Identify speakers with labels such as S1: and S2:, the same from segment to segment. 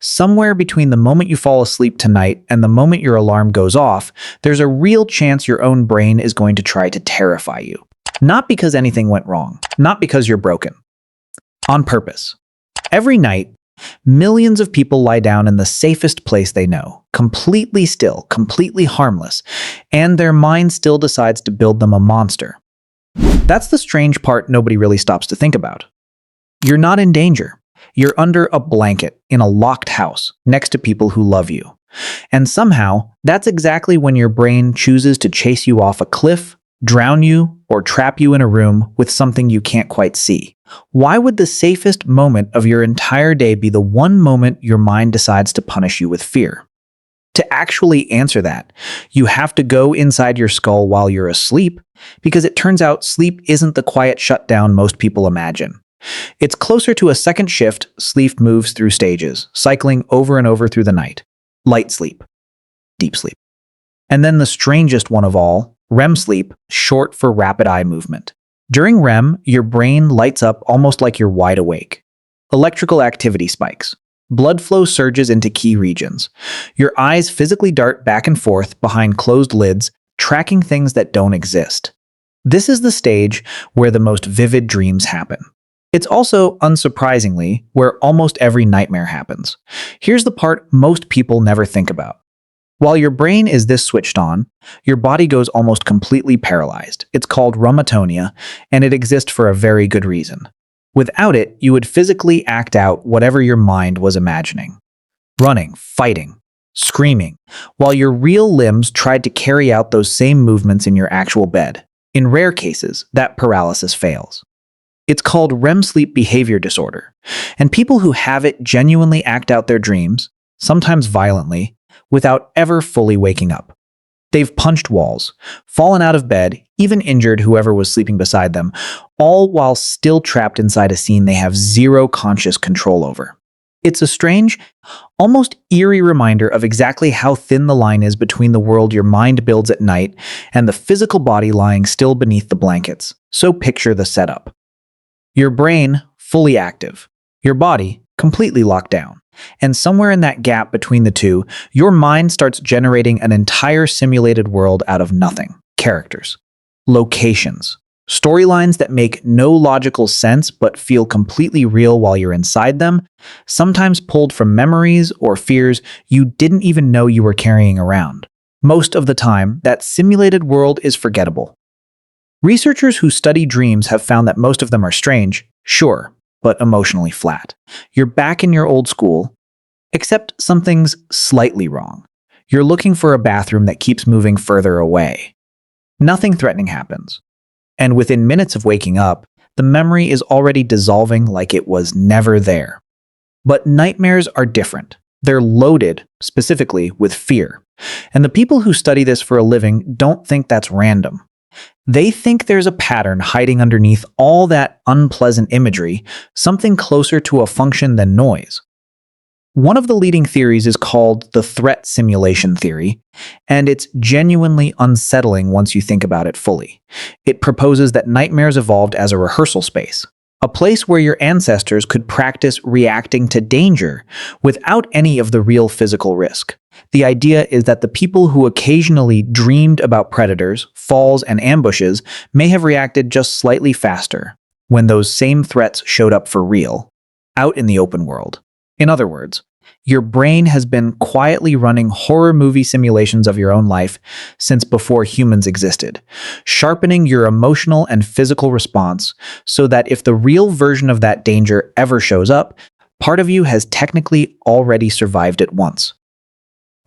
S1: Somewhere between the moment you fall asleep tonight and the moment your alarm goes off, there's a real chance your own brain is going to try to terrify you. Not because anything went wrong, not because you're broken. On purpose. Every night, millions of people lie down in the safest place they know, completely still, completely harmless, and their mind still decides to build them a monster. That's the strange part nobody really stops to think about. You're not in danger. You're under a blanket in a locked house next to people who love you. And somehow, that's exactly when your brain chooses to chase you off a cliff, drown you, or trap you in a room with something you can't quite see. Why would the safest moment of your entire day be the one moment your mind decides to punish you with fear? To actually answer that, you have to go inside your skull while you're asleep, because it turns out sleep isn't the quiet shutdown most people imagine. It's closer to a second shift. Sleep moves through stages, cycling over and over through the night. Light sleep, deep sleep. And then the strangest one of all, REM sleep, short for rapid eye movement. During REM, your brain lights up almost like you're wide awake. Electrical activity spikes. Blood flow surges into key regions. Your eyes physically dart back and forth behind closed lids, tracking things that don't exist. This is the stage where the most vivid dreams happen. It's also, unsurprisingly, where almost every nightmare happens. Here's the part most people never think about. While your brain is this switched on, your body goes almost completely paralyzed. It's called atonia, and it exists for a very good reason. Without it, you would physically act out whatever your mind was imagining. Running, fighting, screaming, while your real limbs tried to carry out those same movements in your actual bed. In rare cases, that paralysis fails. It's called REM sleep behavior disorder, and people who have it genuinely act out their dreams, sometimes violently, without ever fully waking up. They've punched walls, fallen out of bed, even injured whoever was sleeping beside them, all while still trapped inside a scene they have zero conscious control over. It's a strange, almost eerie reminder of exactly how thin the line is between the world your mind builds at night and the physical body lying still beneath the blankets. So picture the setup. Your brain, fully active. Your body, completely locked down. And somewhere in that gap between the two, your mind starts generating an entire simulated world out of nothing. Characters, locations, storylines that make no logical sense but feel completely real while you're inside them, sometimes pulled from memories or fears you didn't even know you were carrying around. Most of the time, that simulated world is forgettable. Researchers who study dreams have found that most of them are strange, sure, but emotionally flat. You're back in your old school, except something's slightly wrong. You're looking for a bathroom that keeps moving further away. Nothing threatening happens. And within minutes of waking up, the memory is already dissolving like it was never there. But nightmares are different. They're loaded, specifically, with fear. And the people who study this for a living don't think that's random. They think there's a pattern hiding underneath all that unpleasant imagery, something closer to a function than noise. One of the leading theories is called the threat simulation theory, and it's genuinely unsettling once you think about it fully. It proposes that nightmares evolved as a rehearsal space, a place where your ancestors could practice reacting to danger without any of the real physical risk. The idea is that the people who occasionally dreamed about predators, falls, and ambushes may have reacted just slightly faster when those same threats showed up for real, out in the open world. In other words, your brain has been quietly running horror movie simulations of your own life since before humans existed, sharpening your emotional and physical response so that if the real version of that danger ever shows up, part of you has technically already survived it once.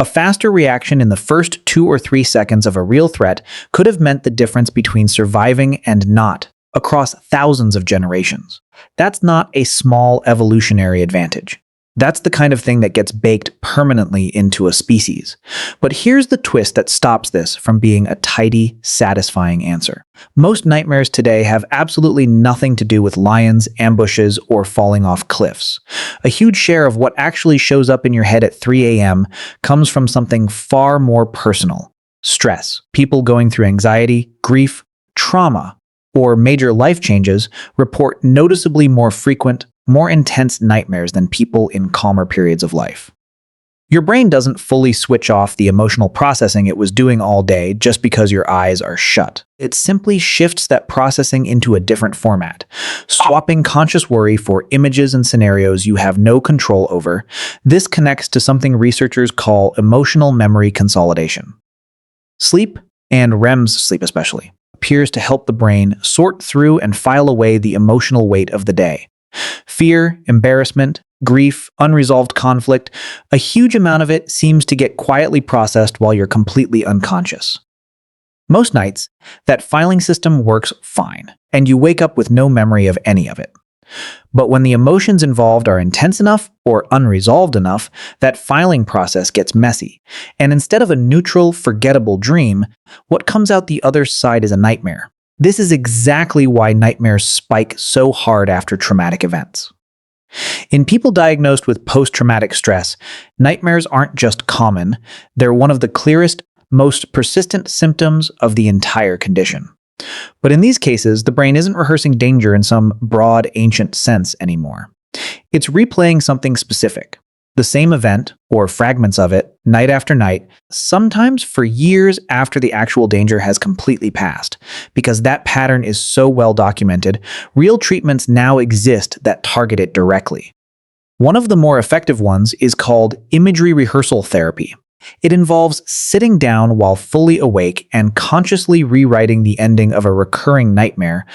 S1: A faster reaction in the first 2 or 3 seconds of a real threat could have meant the difference between surviving and not across thousands of generations. That's not a small evolutionary advantage. That's the kind of thing that gets baked permanently into a species. But here's the twist that stops this from being a tidy, satisfying answer. Most nightmares today have absolutely nothing to do with lions, ambushes, or falling off cliffs. A huge share of what actually shows up in your head at 3 a.m. comes from something far more personal. Stress. People going through anxiety, grief, trauma, or major life changes report noticeably more frequent, more intense nightmares than people in calmer periods of life. Your brain doesn't fully switch off the emotional processing it was doing all day just because your eyes are shut. It simply shifts that processing into a different format, swapping conscious worry for images and scenarios you have no control over. This connects to something researchers call emotional memory consolidation. Sleep, and REM's sleep especially, appears to help the brain sort through and file away the emotional weight of the day. Fear, embarrassment, grief, unresolved conflict, a huge amount of it seems to get quietly processed while you're completely unconscious. Most nights, that filing system works fine, and you wake up with no memory of any of it. But when the emotions involved are intense enough or unresolved enough, that filing process gets messy. And instead of a neutral, forgettable dream, what comes out the other side is a nightmare. This is exactly why nightmares spike so hard after traumatic events. In people diagnosed with post-traumatic stress, nightmares aren't just common, they're one of the clearest, most persistent symptoms of the entire condition. But in these cases, the brain isn't rehearsing danger in some broad, ancient sense anymore. It's replaying something specific, the same event, or fragments of it, night after night, sometimes for years after the actual danger has completely passed. Because that pattern is so well documented, real treatments now exist that target it directly. One of the more effective ones is called imagery rehearsal therapy. It involves sitting down while fully awake and consciously rewriting the ending of a recurring nightmare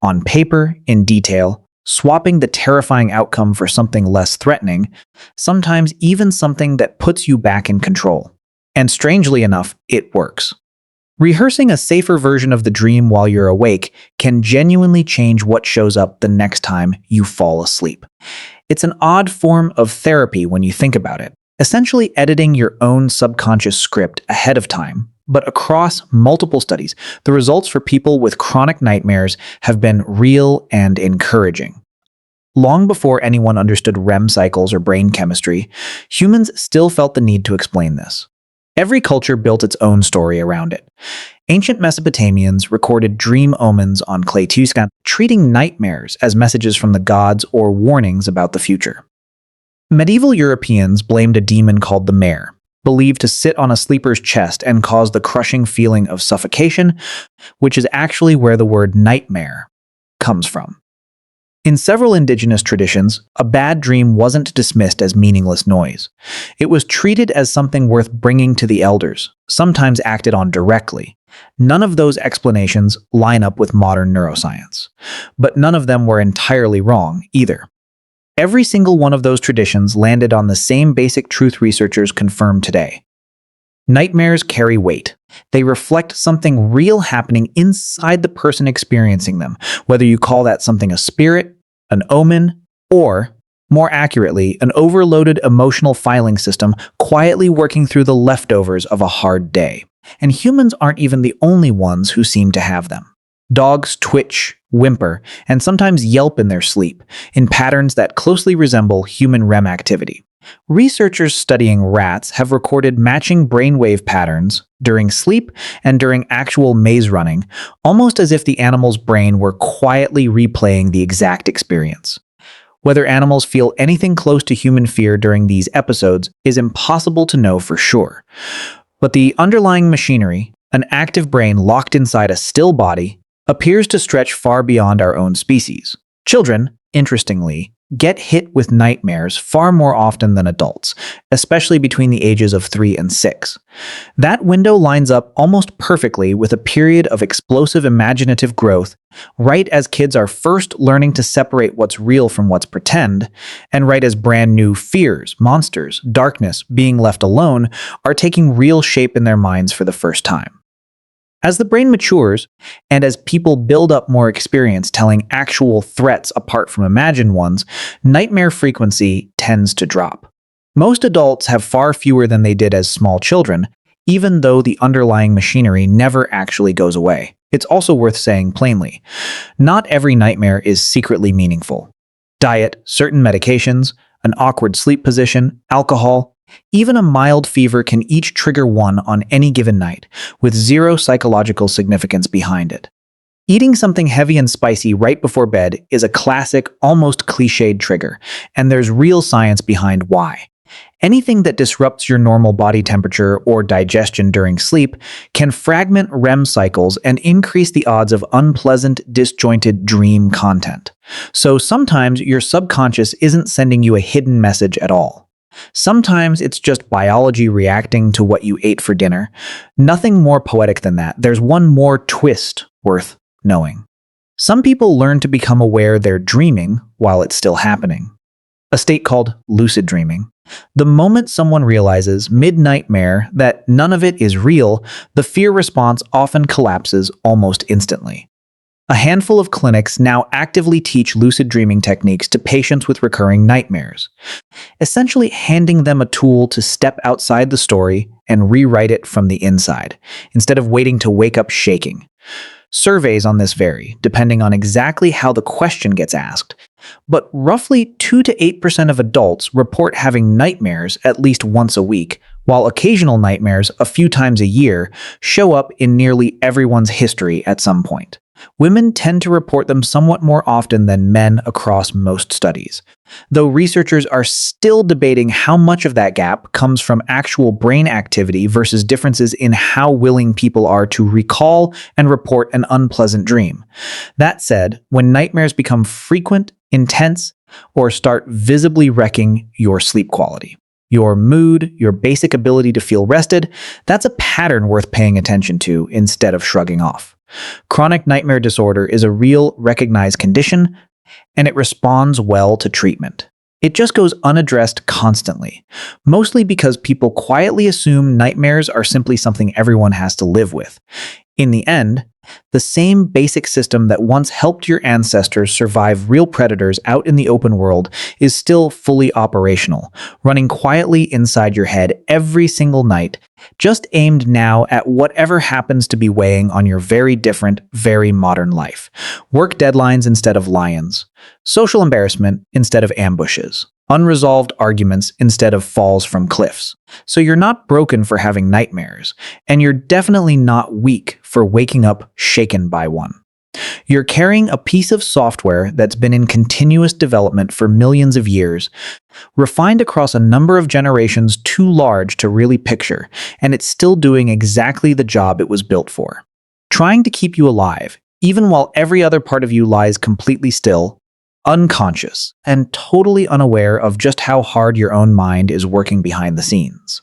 S1: on paper in detail, swapping the terrifying outcome for something less threatening, sometimes even something that puts you back in control. And strangely enough, it works. Rehearsing a safer version of the dream while you're awake can genuinely change what shows up the next time you fall asleep. It's an odd form of therapy when you think about it, essentially editing your own subconscious script ahead of time. But across multiple studies, the results for people with chronic nightmares have been real and encouraging. Long before anyone understood REM cycles or brain chemistry, humans still felt the need to explain this. Every culture built its own story around it. Ancient Mesopotamians recorded dream omens on clay tuscan, treating nightmares as messages from the gods or warnings about the future. Medieval Europeans blamed a demon called the mare, believed to sit on a sleeper's chest and cause the crushing feeling of suffocation, which is actually where the word nightmare comes from. In several indigenous traditions, a bad dream wasn't dismissed as meaningless noise. It was treated as something worth bringing to the elders, sometimes acted on directly. None of those explanations line up with modern neuroscience. But none of them were entirely wrong, either. Every single one of those traditions landed on the same basic truth researchers confirm today. Nightmares carry weight. They reflect something real happening inside the person experiencing them, whether you call that something a spirit, an omen, or, more accurately, an overloaded emotional filing system quietly working through the leftovers of a hard day. And humans aren't even the only ones who seem to have them. Dogs twitch, whimper, and sometimes yelp in their sleep, in patterns that closely resemble human REM activity. Researchers studying rats have recorded matching brainwave patterns during sleep and during actual maze running, almost as if the animal's brain were quietly replaying the exact experience. Whether animals feel anything close to human fear during these episodes is impossible to know for sure. But the underlying machinery, an active brain locked inside a still body, appears to stretch far beyond our own species. Children, interestingly, get hit with nightmares far more often than adults, especially between the ages of 3 and 6. That window lines up almost perfectly with a period of explosive imaginative growth, right as kids are first learning to separate what's real from what's pretend, and right as brand new fears, monsters, darkness, being left alone are taking real shape in their minds for the first time. As the brain matures, and as people build up more experience telling actual threats apart from imagined ones, nightmare frequency tends to drop. Most adults have far fewer than they did as small children, even though the underlying machinery never actually goes away. It's also worth saying plainly, not every nightmare is secretly meaningful. Diet, certain medications, an awkward sleep position, alcohol, even a mild fever can each trigger one on any given night, with zero psychological significance behind it. Eating something heavy and spicy right before bed is a classic, almost cliched trigger, and there's real science behind why. Anything that disrupts your normal body temperature or digestion during sleep can fragment REM cycles and increase the odds of unpleasant, disjointed dream content. So sometimes your subconscious isn't sending you a hidden message at all. Sometimes it's just biology reacting to what you ate for dinner. Nothing more poetic than that. There's one more twist worth knowing. Some people learn to become aware they're dreaming while it's still happening, a state called lucid dreaming. The moment someone realizes mid-nightmare that none of it is real, the fear response often collapses almost instantly. A handful of clinics now actively teach lucid dreaming techniques to patients with recurring nightmares, essentially handing them a tool to step outside the story and rewrite it from the inside, instead of waiting to wake up shaking. Surveys on this vary, depending on exactly how the question gets asked, but roughly 2 to 8% of adults report having nightmares at least once a week, while occasional nightmares a few times a year show up in nearly everyone's history at some point. Women tend to report them somewhat more often than men across most studies, though researchers are still debating how much of that gap comes from actual brain activity versus differences in how willing people are to recall and report an unpleasant dream. That said, when nightmares become frequent, intense, or start visibly wrecking your sleep quality, your mood, your basic ability to feel rested, that's a pattern worth paying attention to instead of shrugging off. Chronic nightmare disorder is a real, recognized condition, and it responds well to treatment. It just goes unaddressed constantly, mostly because people quietly assume nightmares are simply something everyone has to live with. In the end, the same basic system that once helped your ancestors survive real predators out in the open world is still fully operational, running quietly inside your head every single night, just aimed now at whatever happens to be weighing on your very different, very modern life. Work deadlines instead of lions, social embarrassment instead of ambushes, unresolved arguments instead of falls from cliffs. So you're not broken for having nightmares, and you're definitely not weak for waking up shaken by one. You're carrying a piece of software that's been in continuous development for millions of years, refined across a number of generations too large to really picture, and it's still doing exactly the job it was built for. Trying to keep you alive, even while every other part of you lies completely still, unconscious, and totally unaware of just how hard your own mind is working behind the scenes.